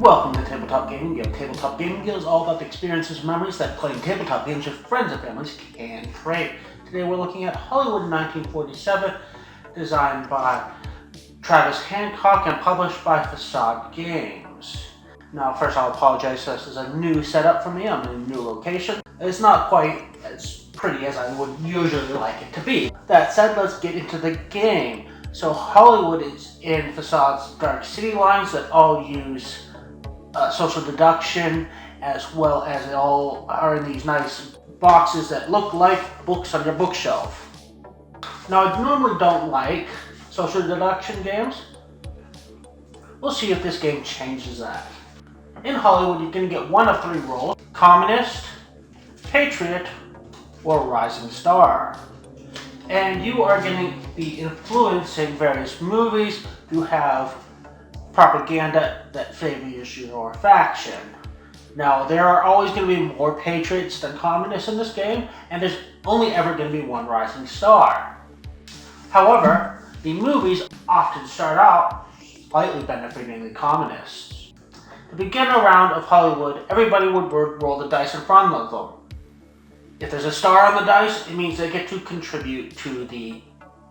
Welcome to Tabletop Gaming Guild. Tabletop Gaming Guild is all about the experiences and memories that playing tabletop games with friends and families can create. Today we're looking at Hollywood 1947, designed by Travis Hancock and published by Facade Games. Now first I'll apologize, this is a new setup for me. I'm in a new location. It's not quite as pretty as I would usually like it to be. That said, let's get into the game. So Hollywood is in Facade's Dark City lines that all use social deduction, as well as they all are in these nice boxes that look like books on your bookshelf. Now I normally don't like social deduction games. We'll see if this game changes that. In Hollywood you're going to get one of three roles: Communist, Patriot, or Rising Star. And you are going to be influencing various movies who have propaganda that favors your faction. Now, there are always going to be more patriots than communists in this game, and there's only ever going to be one rising star. However, the movies often start out slightly benefiting the communists. To begin a round of Hollywood, everybody would roll the dice in front of them. If there's a star on the dice, it means they get to contribute to the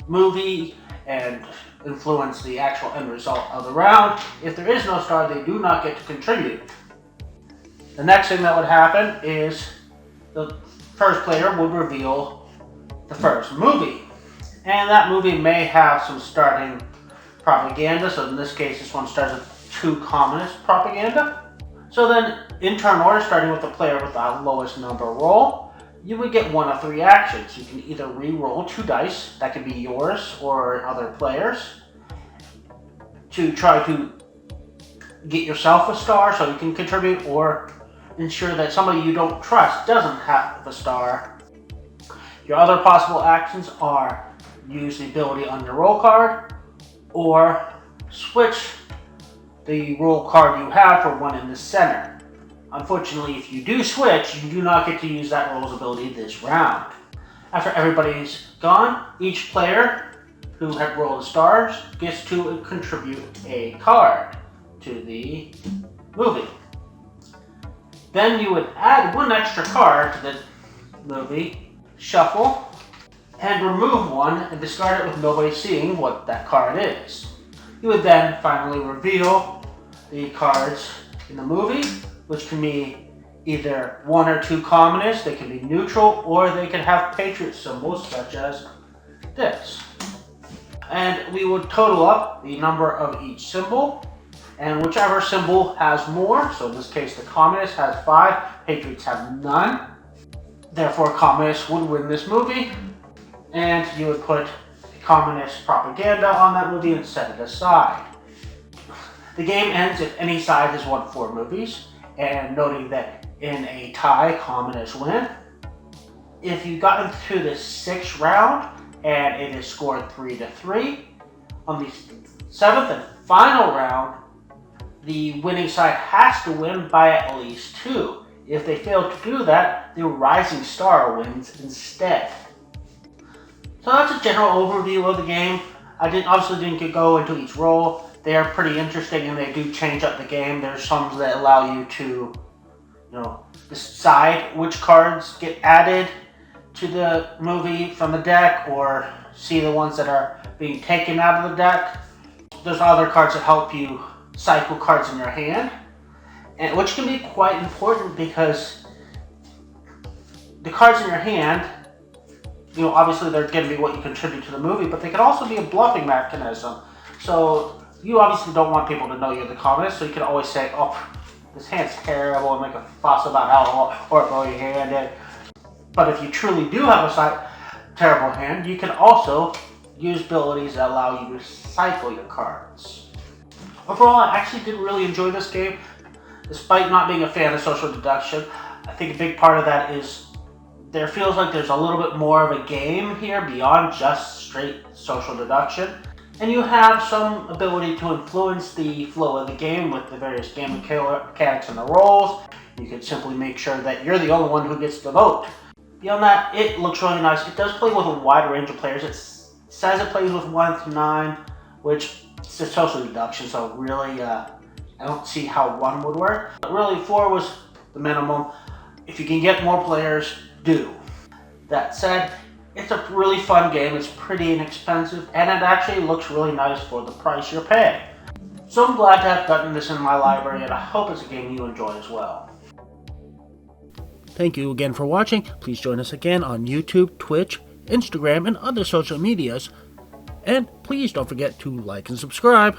movie and influence the actual end result of the round. If there is no star, they do not get to contribute. The next thing that would happen is the first player would reveal the first movie. And that movie may have some starting propaganda. So in this case, this one starts with 2 communist propaganda. So then, in turn order, starting with the player with the lowest number roll, you would get one of 3 actions. You can either re-roll 2 dice, that could be yours or other players, to try to get yourself a star so you can contribute, or ensure that somebody you don't trust doesn't have a star. Your other possible actions are use the ability on your roll card, or switch the roll card you have for one in the center. Unfortunately, if you do switch, you do not get to use that roll's ability this round. After everybody's gone, each player who had rolled the stars gets to contribute a card to the movie. Then you would add 1 extra card to the movie, shuffle, and remove one and discard it with nobody seeing what that card is. You would then finally reveal the cards in the movie, which can be either 1 or 2 communists, they can be neutral, or they can have patriot symbols such as this. And we would total up the number of each symbol, and whichever symbol has more, so in this case the communist has 5, patriots have none, therefore communists would win this movie, and you would put communist propaganda on that movie and set it aside. The game ends if any side has won 4 movies, and noting that in a tie, communists win. If you got into the 6th round and it is scored 3-3, on the 7th and final round, the winning side has to win by at least 2. If they fail to do that, the rising star wins instead. So that's a general overview of the game. I obviously didn't go into each role. They are pretty interesting and they do change up the game. There's some that allow you to, decide which cards get added to the movie from the deck, or see the ones that are being taken out of the deck. There's other cards that help you cycle cards in your hand, and which can be quite important because the cards in your hand, obviously they're going to be what you contribute to the movie, but they can also be a bluffing mechanism. So you obviously don't want people to know you're the communist, so you can always say, oh, this hand's terrible, and make a fuss about how horrible your hand is. But if you truly do have a terrible hand, you can also use abilities that allow you to cycle your cards. Overall, I actually did really enjoy this game, despite not being a fan of social deduction. I think a big part of that is there feels like there's a little bit more of a game here beyond just straight social deduction. And you have some ability to influence the flow of the game with the various game mechanics and the rolls. You can simply make sure that you're the only one who gets to vote. Beyond that, it looks really nice. It does play with a wide range of players. It says it plays with 1 to 9, which is social deduction, so really I don't see how 1 would work. But really, 4 was the minimum. If you can get more players, do. That said, it's a really fun game. It's pretty inexpensive, and it actually looks really nice for the price you're paying. So I'm glad to have gotten this in my library, and I hope it's a game you enjoy as well. Thank you again for watching. Please join us again on YouTube, Twitch, Instagram, and other social medias. And please don't forget to like and subscribe.